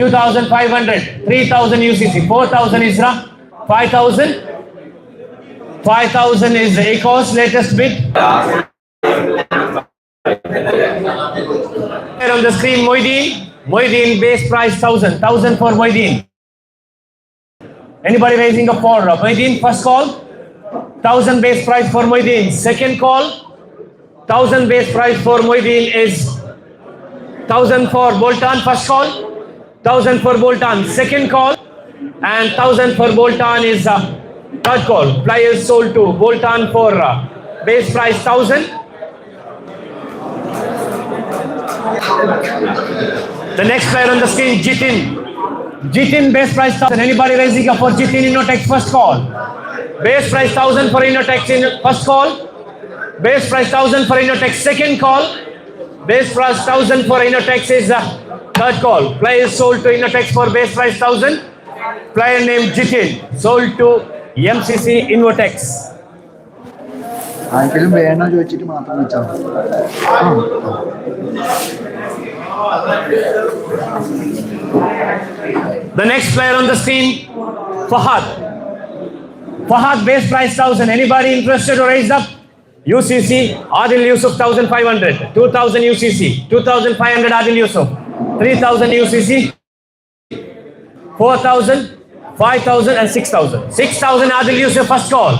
2,500, 3,000 UCC, 4,000 Isra, 5,000, 5,000 is Ecos latest bid. Here on the screen, Moideen base price 1,000, 1,000 for Moideen. Anybody raising a for Moideen? First call, 1,000 base price for Moideen. Second call, 1,000 base price for Moideen is 1,000 for Bolton. First call, 1,000 for Bolton. Second call, and 1,000 for Bolton is third call. Players sold to Bolton for base price 1,000. The next player on the screen, Jitin. Jitin base price 1,000. Anybody raising up for Jitin Innotex? First call. Base price 1,000 for Innotex in first call. Base price 1,000 for Innotex. Second call. Base price 1,000 for Innotex is third call. Player sold to Innotex for base price 1,000. Player named Jitin sold to MCC Innotex. The next player on the screen, Fahad. Fahad base price 1,000. Anybody interested to raise up? UCC, Adil Yusuf 1,500. 2,000 UCC. 2,500 Adil Yusuf. 3,000 UCC. 4,000, 5,000 and 6,000. 6,000 Adil Yusuf first call.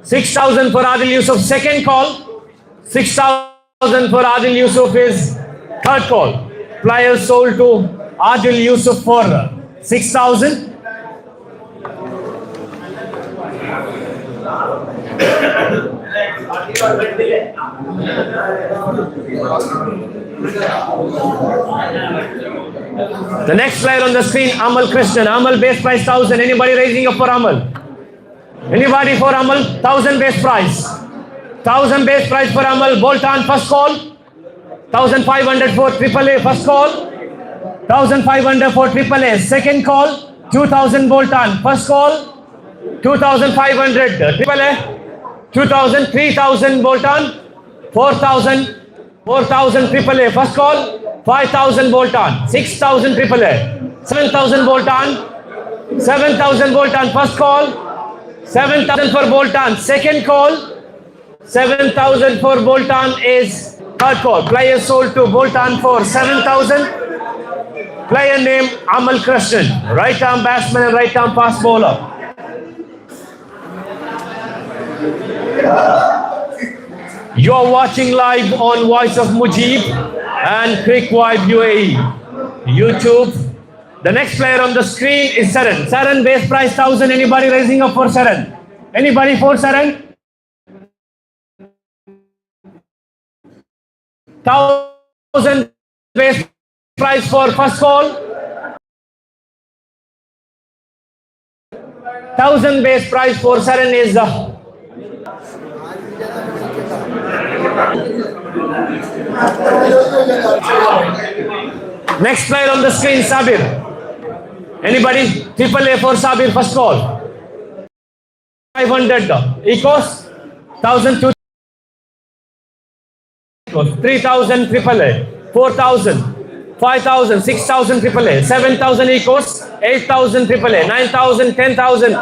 6,000 for Adil Yusuf second call. 6,000 for Adil Yusuf is third call. Players sold to Adil Yusuf for 6,000. The next player on the screen, Amal Krishnan. Amal base price 1,000. Anybody raising up for Amal? Anybody for Amal? 1,000 base price. 1,000 base price for Amal. Bolton first call. 1,500 for AAA first call. 1,500 for AAA second call. 2,000 Bolton first call. 2,500 AAA. 2,000, 3,000 Bolton. 4,000, 4,000 AAA first call. 5,000 Bolton. 6,000 AAA. 7,000 Bolton. 7,000 Bolton first call. 7,000 for Bolton second call. 7,000 for Bolton is third call. Player sold to Bolton for 7,000. Player name Amal Krishnan. Right arm batsman and right arm fast bowler. You are watching live on Voice of Mujib and Quick Vibe UAE YouTube. The next player on the screen is Saran. Saran base price 1,000. Anybody raising up for Saran? Anybody for Saran? 1,000 base price for first call. 1,000 base price for Saran is next player on the screen, Sabir. Anybody? AAA for Sabir first call. 500 Ecos. 1,000 3,000 AAA. 4,000. 5,000. 6,000 AAA. 7,000 Ecos. 8,000 AAA. 9,000. 10,000.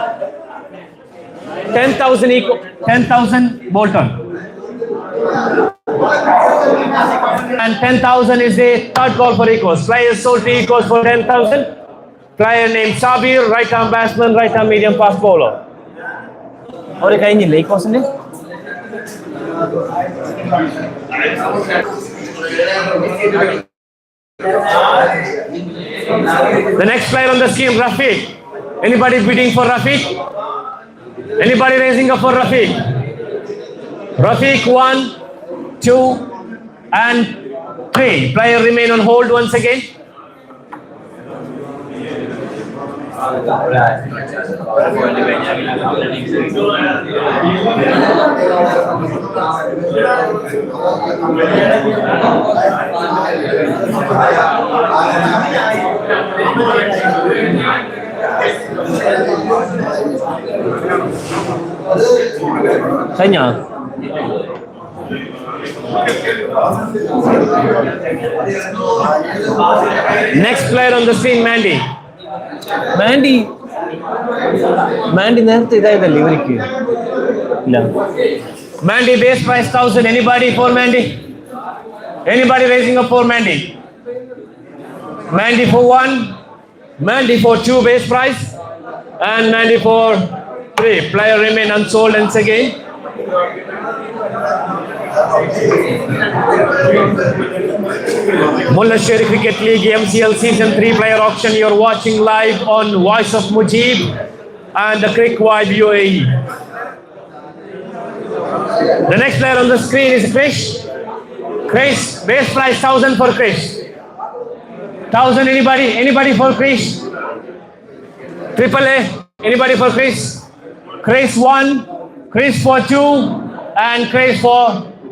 10,000 Eco. 10,000 Bolton. And 10,000 is a third call for Ecos. Players sold to Ecos for 10,000. Player named Sabir, right arm batsman, right arm medium fast bowler. Or a kind of Ecos in it? The next player on the scheme, Rafiq. Anybody bidding for Rafiq? Anybody raising up for Rafiq? Rafiq 1, 2 and 3. Player remain on hold once again. Saya Next player on the screen, Mandy. Mandy നേരത്തെ ഇതായതല്ലേ ഇവർക്ക് ഇല്ല. Mandy base price 1000. Anybody for Mandy? Anybody raising up for Mandy? Mandy for 1, Mandy for 2 base price, and Mandy for 3. Player remain unsold once again. Mullah Sheri Cricket League MCL Season 3 player auction. You're watching live on Voice of Mujib and the Crick Vibe UAE. The next player on the screen is Krish. Krish, base price 1000 for Krish. 1000, anybody for Krish? Triple A, anybody for Krish? Krish 1, Krish for 2, and Krish for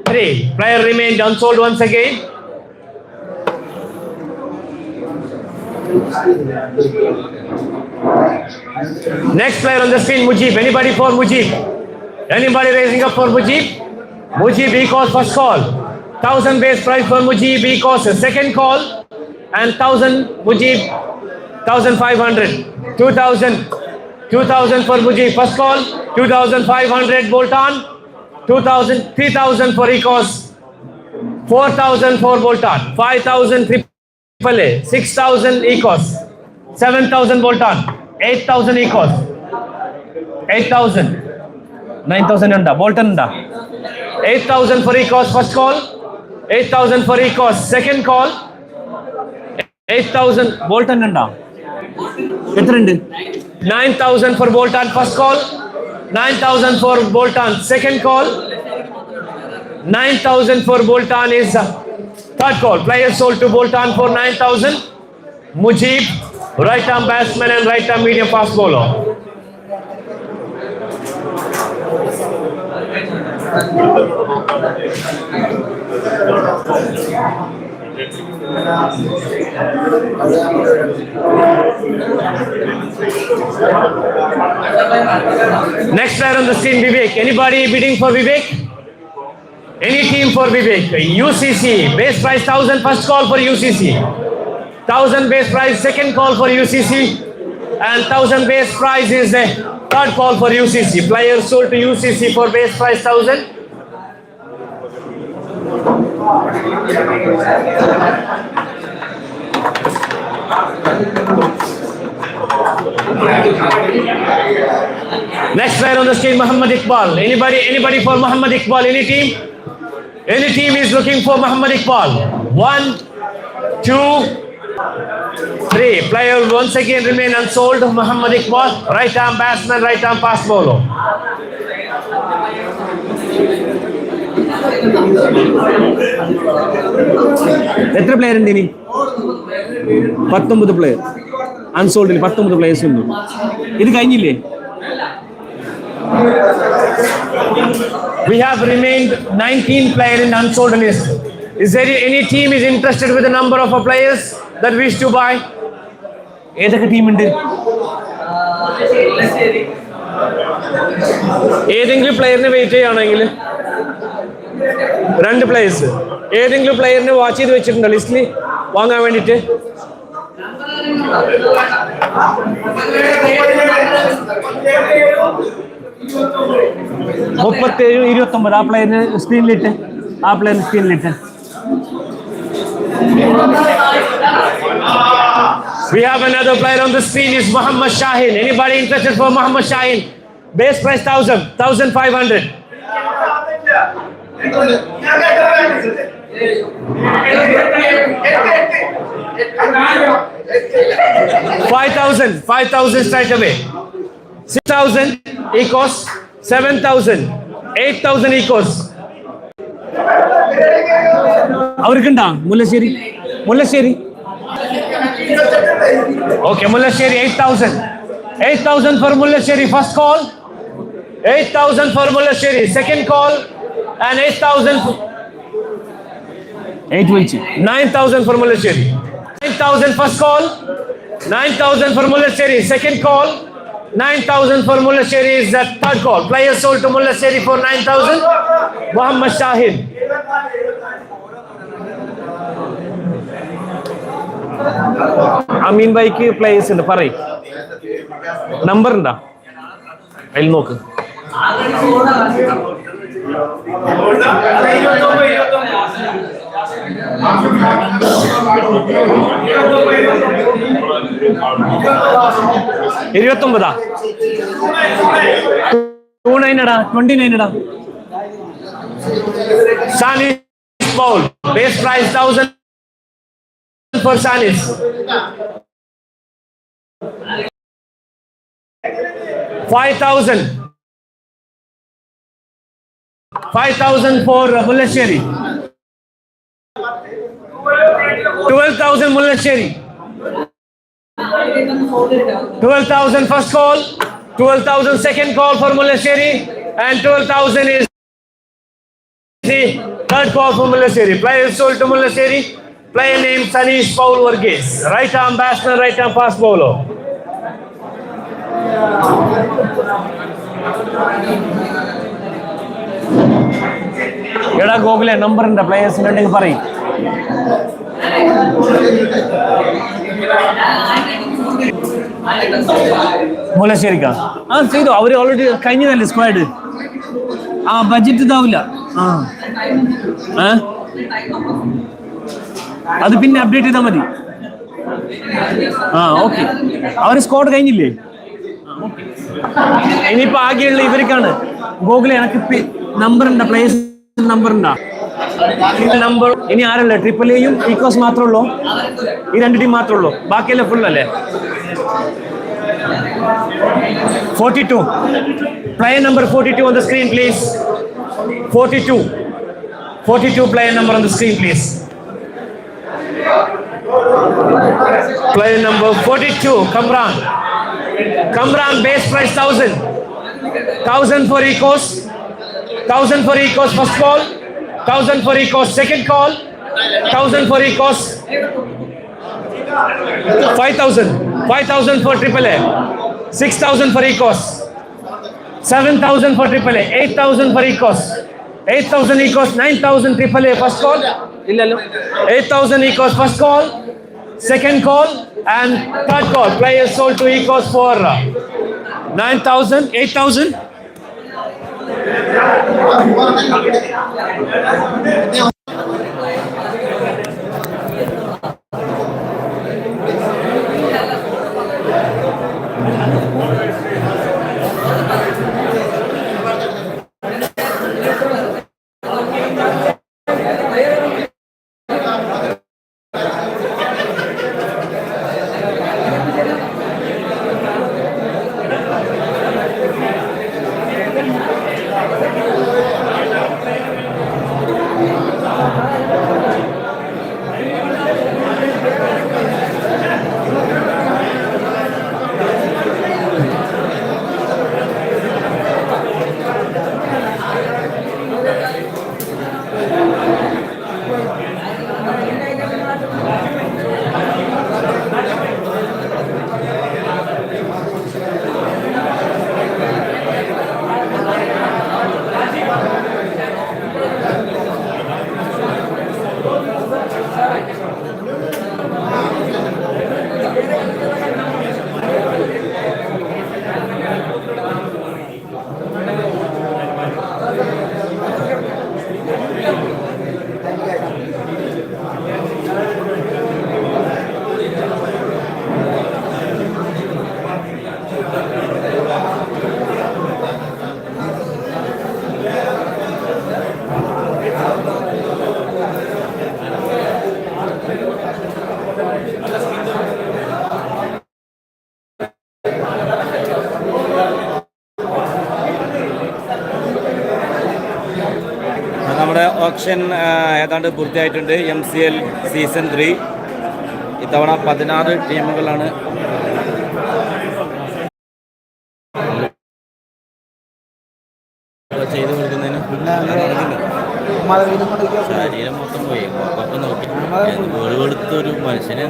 3. Player remained unsold once again. Next player on the screen, Mujib. Anybody for Mujib? Anybody raising up for Mujib? Mujib E-Cost first call. 1000 base price for Mujib E-Cost second call. And 1000 Mujib, 1500. 2000 for Mujib first call. 2500 bolt on. 3000 for E-Cost. 4000 for bolt on. 5000 triple A. 6000 E-Cost. 7000 bolt on. 8000 E-Cost. 8000. 9000 ഉണ്ടാ Bolton ഉണ്ടാ. 8000 for E-Cost first call. 8000 for E-Cost second call. 8000 Bolton ഉണ്ടാ. എത്ര ഉണ്ട്? 9000 for bolt-on first call, 9000 for bolt-on second call, 9000 for bolt-on is third call. Player sold to bolt-on for 9000. Mujib, right arm batsman and right arm medium fast bowler. Next player on the screen, Vivek. Anybody bidding for Vivek? Any team for Vivek? UCC, base price 1000, first call for UCC. 1000 base price, second call for UCC. And 1000 base price is the third call for UCC. Player sold to UCC for base price 1000. Next player on the screen, Muhammad Iqbal. Anybody for Muhammad Iqbal? Any team? Any team is looking for Muhammad Iqbal? 1, 2, 3. Player once again remain unsold. Muhammad Iqbal, right arm batsman, right arm fast bowler. എത്ര player ഉണ്ട് ഇനി? 19 player അൺസോൾഡിൽ 19 players ഉണ്ട്. ഇത് കഴിഞ്ഞില്ലേ? We have remained 19 players in unsold list. Is there any team is interested with the number of players that wish to buy? ഏതൊക്കെ ടീമുണ്ട്? ഏതെങ്കിലും പ്ലെയറിന് wait ചെയ്യുകയാണെങ്കിൽ 2 പ്ലേയേഴ്സ് ഏതെങ്കിലും പ്ലെയറിനെ വാച്ച് ചെയ്ത് വെച്ചിട്ടുണ്ടോ ലിസ്റ്റിൽ വാങ്ങാൻ വേണ്ടിയിട്ട്? മുപ്പത്തേഴ് 29 ആ പ്ലെയറിന് സ്ക്രീനിലിട്ട് We have another player on the screen is Muhammad Shaheen. Anybody interested for Muhammad Shaheen? Base price 1000, 1500. 5,000 straight away. 6,000 equals 7,000, 8,000 equals. അവർക്കുണ്ടാ Mullassery? Okay, Mullasheri 8,000. 8,000 for Mullasheri first call. 8,000 for Mullasheri second call, and 8,000. 9,000 for Mullasheri. 9,000 first call. 9,000 for Mullasheri second call. 9,000 for Mullasheri is the third call. Player sold to Mullasheri for 9,000. Muhammad Shahid. Amin bhai players in the parade. Number nda. I'll look. 29 Sanis Paul. Base price 1,000 for Sanis. 5,000. 5,000 for Mullasheri. 12,000 Mullasheri. 12,000 first call. 12,000 second call for Mullasheri. And 12,000 is the third call for Mullasheri. Player sold to Mullasheri. Player name Sanish Paul Varghese. Right arm batsman, right arm fast bowler. Yada Google number in the players in the parade. Mullasheri ka. See the already kind of squad. Budget daavilla. അത് പിന്നെ update ചെയ്താൽ മതി. Okay. അവർ squad കഴിഞ്ഞില്ലേ? ഇനിയിപ്പോ ആകെയുള്ള ഇവർക്കാണ്. Google എനിക്ക് number ഉണ്ടാ, place number ഉണ്ടാ, നമ്പർ. ഇനി ആരല്ലേ? ട്രിപ്പിൾ എയും ഈക്കോസ് മാത്രമേ ഉള്ളൂ, ഈ രണ്ട് ടീം മാത്രമേ ഉള്ളൂ, ബാക്കിയെല്ലാം ഫുൾ അല്ലേ? 42. Player number 42 on the screen, please. 42. 42 player number on the screen, please. Player number 42, Kamran. Kamran, base price 1,000. 1,000 for Ecos. 1,000 for Ecos first call. 1,000 for Ecos second call. 1,000 for Ecos. 5,000. 5,000 for AAA. 6,000 for Ecos. 7,000 for AAA. 8,000 for Ecos. 8,000 Ecos. 9,000 AAA first call. 8,000 Ecos first call. Second call and third call. Players sold to Ecos for 9,000, 8,000. നമ്മുടെ option ഏതാണ്ട് പൂർത്തിയായിട്ടുണ്ട്. MCL season 3 ഇത്തവണ 16 ടീമുകളാണ് ചെയ്ത് കൊടുക്കുന്നതിന്. ശരീരം മൊത്തം പോയി, ഒക്കെ നോക്കി ഗോൾ കൊടുത്തൊരു മനുഷ്യനെ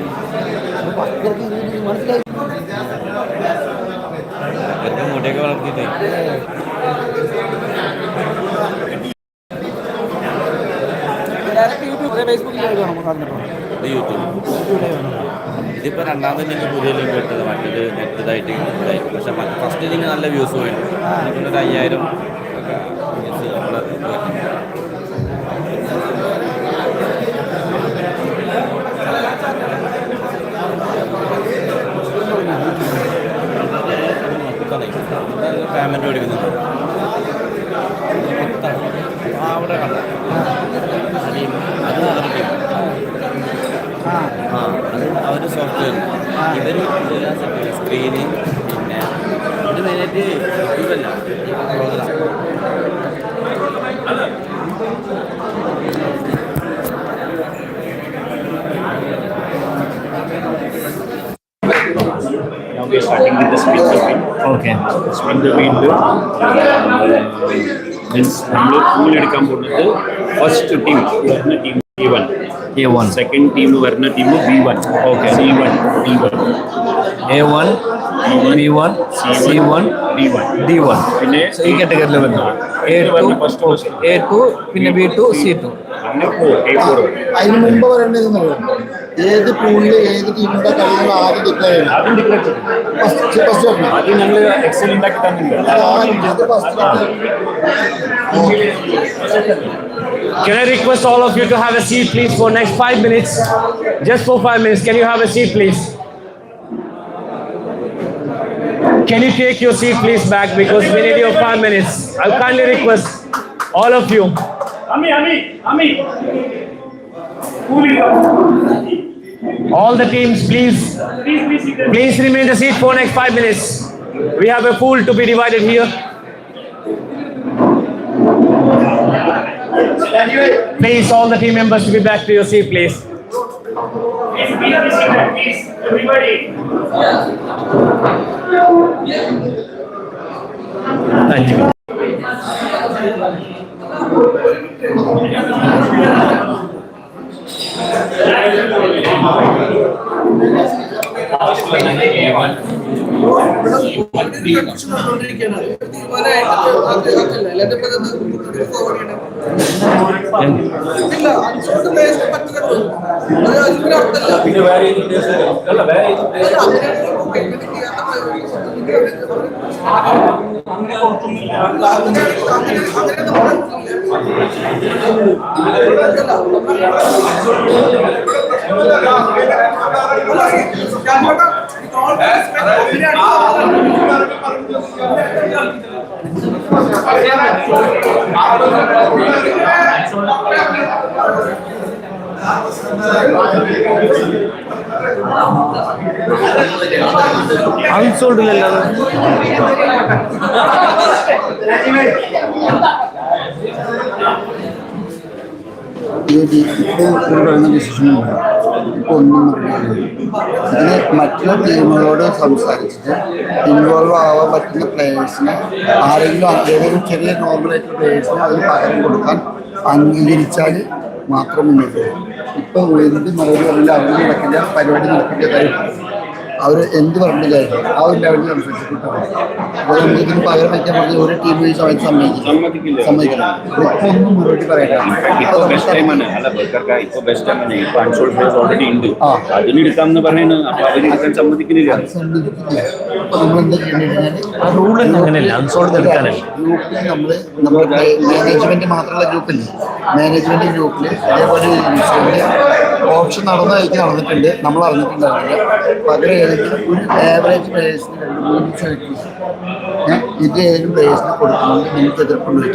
ഇതിപ്പോ രണ്ടാമത്തെ ലിങ്ക് പുതിയ ലിങ്ക് ഇട്ടത് മറ്റൊരു നെറ്റതായിട്ട് പക്ഷെ ഫസ്റ്റ് ലിങ്ക് നല്ല വ്യൂസ് പോയി പിന്നെ ഒരു 5000 വ്യൂസ് നമ്മളെ പേയ്മെന്റ് മേടിക്കുന്നുണ്ട് അവിടെ കണ്ട അത് വേറെ ടീം അത് അവർ സോഫ്റ്റ്വെയർ ഇവർ സ്ക്രീനിങ് പിന്നെ ഇത് മെയിനായിട്ട് യൂട്യൂബല്ല Now we are starting with the spin the wheel. Okay. Spin the wheel. Means നമ്മൾ പൂൾ എടുക്കാൻ പോകുന്നത് ഫസ്റ്റ് ടീം വരുന്ന ടീം A1. സെക്കൻഡ് ടീം വരുന്ന team B1. Okay. C1 D1. A1, B1, C1, D1. D1. പിന്നെ ഈ കാറ്റഗറിയിൽ വരുന്നത് A2, പിന്നെ B2, C2. അങ്ങനെ A4. അതിന് മുമ്പ് പറയേണ്ടതെന്ന് പറയുന്നത് ഏത് പൂളിൽ ഏത് ടീമിന്റെ കളികൾ ആദ്യം ഡിക്ലെയർ ചെയ്യണം. ആദ്യം ഡിക്ലെയർ ചെയ്യും. ഫസ്റ്റ് അത് ഞങ്ങൾ എക്സൽ ഉണ്ടാക്കി തന്നിട്ടുണ്ട്. അത് first. Can I request all of you to have a seat, please, for next 5 minutes? Just for 5 minutes. Can you have a seat, please? Can you take your seat, please, back because we need your 5 minutes. I'll kindly request all of you. Ami. All the teams, please remain the seat for next 5 minutes. We have a pool to be divided here. Please, all the team members to be back to your seat, please. Please, everybody. Thank you. Unsold പറയുന്ന ഡിസിഷനുണ്ട്. ഇപ്പോൾ ഒന്നും ഇതിന് മറ്റുള്ള ടീമുകളോട് സംസാരിച്ചിട്ട് involve ആവാൻ പറ്റുന്ന പ്ലേയേഴ്സിനെ ആരെങ്കിലും ഏതെങ്കിലും ചെറിയ നോർമലായിട്ടുള്ള പ്ലേയേഴ്സിനെ അതിന് പകരം കൊടുക്കാൻ അംഗീകരിച്ചാൽ മാത്രം മുന്നോട്ട് വരും. ഇപ്പോൾ എന്ത് മറുപടി പറഞ്ഞാൽ അവർ നടക്കില്ല, പരിപാടി നടക്കില്ല. അവർ എന്ത് പറഞ്ഞില്ലായിരുന്നു ആ ഒരു ലെവലിൽ സംസാരിച്ചിട്ടുണ്ടാവും. അപ്പോൾ നമുക്ക് ഇതിന് പകരം വയ്ക്കാൻ പറഞ്ഞ ഒരു ടീം ഈ സമയത്ത് സമ്മതിക്കണം. ഇപ്പോൾ ഒന്നും മറുപടി പറയാനാണ്. ഓൾറെഡി ഉണ്ട്, അതിനെടുക്കാമെന്ന് പറയുന്നത്. അപ്പൊ അവരെടുക്കാൻ സമ്മതിക്കുന്നില്ല. അപ്പോൾ നമ്മൾ എന്താ ചെയ്യേണ്ടത്? റൂൾ അങ്ങനെയല്ല, അൺസോൾഡ് എടുക്കാനല്ല. ഗ്രൂപ്പിൽ നമ്മൾ മാനേജ്മെന്റ് മാത്രമുള്ള ഗ്രൂപ്പില്ലേ, മാനേജ്മെന്റ് ഗ്രൂപ്പിൽ അതേപോലെ ഓപ്ഷൻ നടന്നിട്ടുണ്ട്, നമ്മൾ അറിഞ്ഞിട്ടുണ്ടാവില്ല. പകരം ഏതെങ്കിലും ഒരു ആവറേജ് പ്ലേയേഴ്സിന് 2-3 സെലക്ടേഴ്സ് ഇത് ഏതെങ്കിലും പ്ലേയേഴ്സിന് കൊടുക്കുന്നുണ്ട്. നിങ്ങൾക്ക് എതിർപ്പുണ്ട്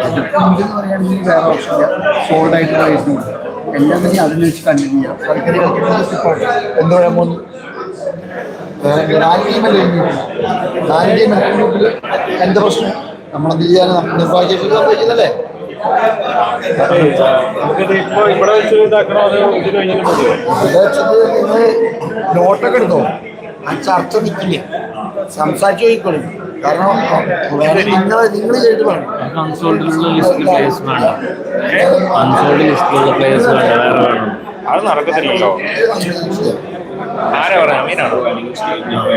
എതിർപ്പുണ്ടെന്ന് പറയുകയാണെങ്കിൽ വേറെ ഓപ്ഷൻ ഇല്ല, സോൾഡ് ആയിട്ട് പ്ലേയേഴ്സിന് കൊടുക്കും. എല്ലാം തന്നെ അതിന് വെച്ച് കണ്ടിന്യൂ ചെയ്യാം. കളിക്കറി കളിക്കുന്നത് എന്താ പറയാൻ പോകുന്നു? 4 ടീമല്ലേ ഗ്രൂപ്പിൽ എന്താ പ്രശ്നം? നമ്മളെന്ത് ചെയ്യാൻ നിർഭാഗ്യത്തിൽ സംഭവിക്കുന്നല്ലേ? നിങ്ങൾ നോട്ടൊക്കെ എടുത്തോ, ആ ചർച്ച നിൽക്കില്ല, സംസാരിച്ചു പോയിക്കോളും. കാരണം വേറെ നിങ്ങൾ ചെയ്തിട്ട് വേണം. അൺസോൾഡിലുള്ള ലിസ്റ്റിൽ പ്ലേയേഴ്സ് വേണ്ട, അൺസോൾഡ് ലിസ്റ്റിലുള്ള പ്ലേയേഴ്സ് വേണ്ട, വേറെ വേണം. അത് നടക്കത്തില്ലല്ലോ. ആരാ പറയാ അമീനാണോ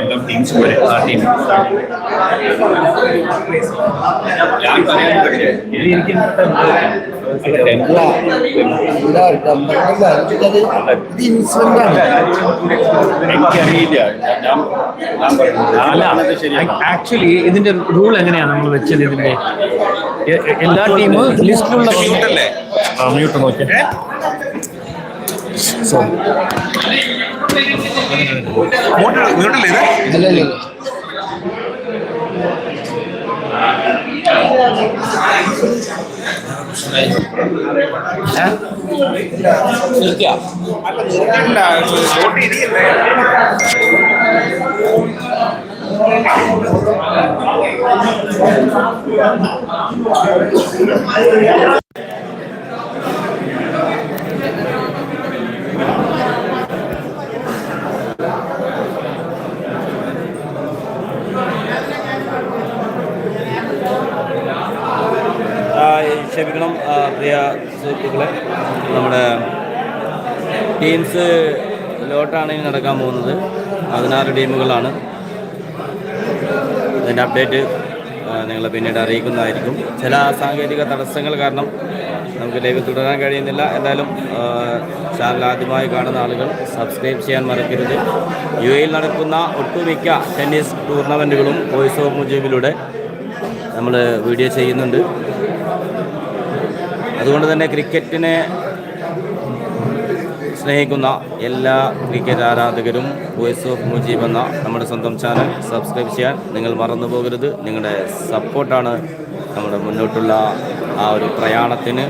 എല്ലാം ടീംസ് പോലെ ആ ടീം ഞാൻ പറയാൻ പറ്റില്ല ഇത് എനിക്ക് എനിക്കറിയില്ല ആക്ച്വലി ഇതിന്റെ റൂൾ എങ്ങനെയാണ് നമ്മൾ വെച്ചത്? ഇതിന്റെ എല്ലാ ടീമും ലിസ്റ്റിലുള്ള മ്യൂട്ട് നോക്കിയിട്ട് ക്ഷമിക്കണം പ്രിയ സുഹൃത്തുക്കളെ, നമ്മുടെ ടീംസ് ലോട്ടാണ് ഇനി നടക്കാൻ പോകുന്നത്. 16 ടീമുകളാണ്. അതിൻ്റെ അപ്ഡേറ്റ് നിങ്ങളെ പിന്നീട് അറിയിക്കുന്നതായിരിക്കും. ചില സാങ്കേതിക തടസ്സങ്ങൾ കാരണം നമുക്ക് ലൈവ് തുടരാൻ കഴിയുന്നില്ല. എന്തായാലും ചാനൽ ആദ്യമായി കാണുന്ന ആളുകൾ സബ്സ്ക്രൈബ് ചെയ്യാൻ മറക്കരുത്. UAE നടക്കുന്ന ഒട്ടുമിക്ക ടെന്നീസ് ടൂർണമെൻറ്റുകളും വോയിസ് ഓഫ് മുജീബിലൂടെ നമ്മൾ വീഡിയോ ചെയ്യുന്നുണ്ട്. അതുകൊണ്ട് തന്നെ ക്രിക്കറ്റിനെ സ്നേഹിക്കുന്ന എല്ലാ ക്രിക്കറ്റ് ആരാധകരും വോയിസ് ഓഫ് മുജീബ് എന്ന നമ്മുടെ സ്വന്തം ചാനൽ സബ്സ്ക്രൈബ് ചെയ്യാൻ നിങ്ങൾ മറന്നു പോകരുത്. നിങ്ങളുടെ സപ്പോർട്ടാണ് നമ്മുടെ മുന്നോട്ടുള്ള ആ ഒരു പ്രയാണത്തിന്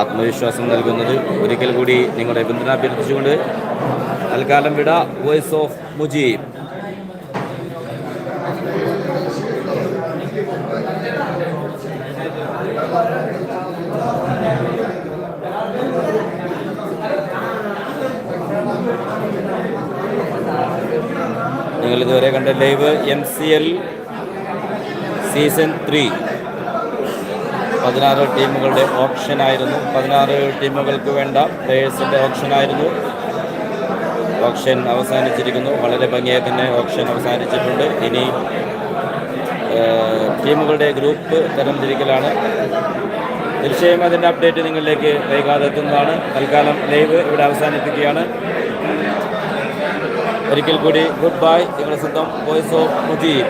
ആത്മവിശ്വാസം നൽകുന്നത്. ഒരിക്കൽ കൂടി നിങ്ങളുടെ പിന്തുണ അഭ്യർത്ഥിച്ചുകൊണ്ട് തൽക്കാലം വിട. Voice of Mujeeb. നിങ്ങൾ ഇതുവരെ കണ്ട ലൈവ് MCL സീസൺ 3 16 ടീമുകളുടെ ഓപ്ഷനായിരുന്നു. 16 ടീമുകൾക്ക് വേണ്ട പ്ലേയേഴ്സിൻ്റെ ഓപ്ഷനായിരുന്നു. ഓപ്ഷൻ അവസാനിച്ചിരിക്കുന്നു. വളരെ ഭംഗിയായി തന്നെ ഓപ്ഷൻ അവസാനിച്ചിട്ടുണ്ട്. ഇനി ടീമുകളുടെ ഗ്രൂപ്പ് തരംതിരിക്കലാണ്. തീർച്ചയായും അതിൻ്റെ അപ്ഡേറ്റ് നിങ്ങളിലേക്ക് വൈകാതെ എത്തുന്നതാണ്. തൽക്കാലം ലൈവ് ഇവിടെ അവസാനിപ്പിക്കുകയാണ്. ഒരിക്കൽ കൂടി ഗുഡ് ബൈ. നിങ്ങളുടെ സ്വന്തം വോയിസ് ഓഫ് മുജീബ്.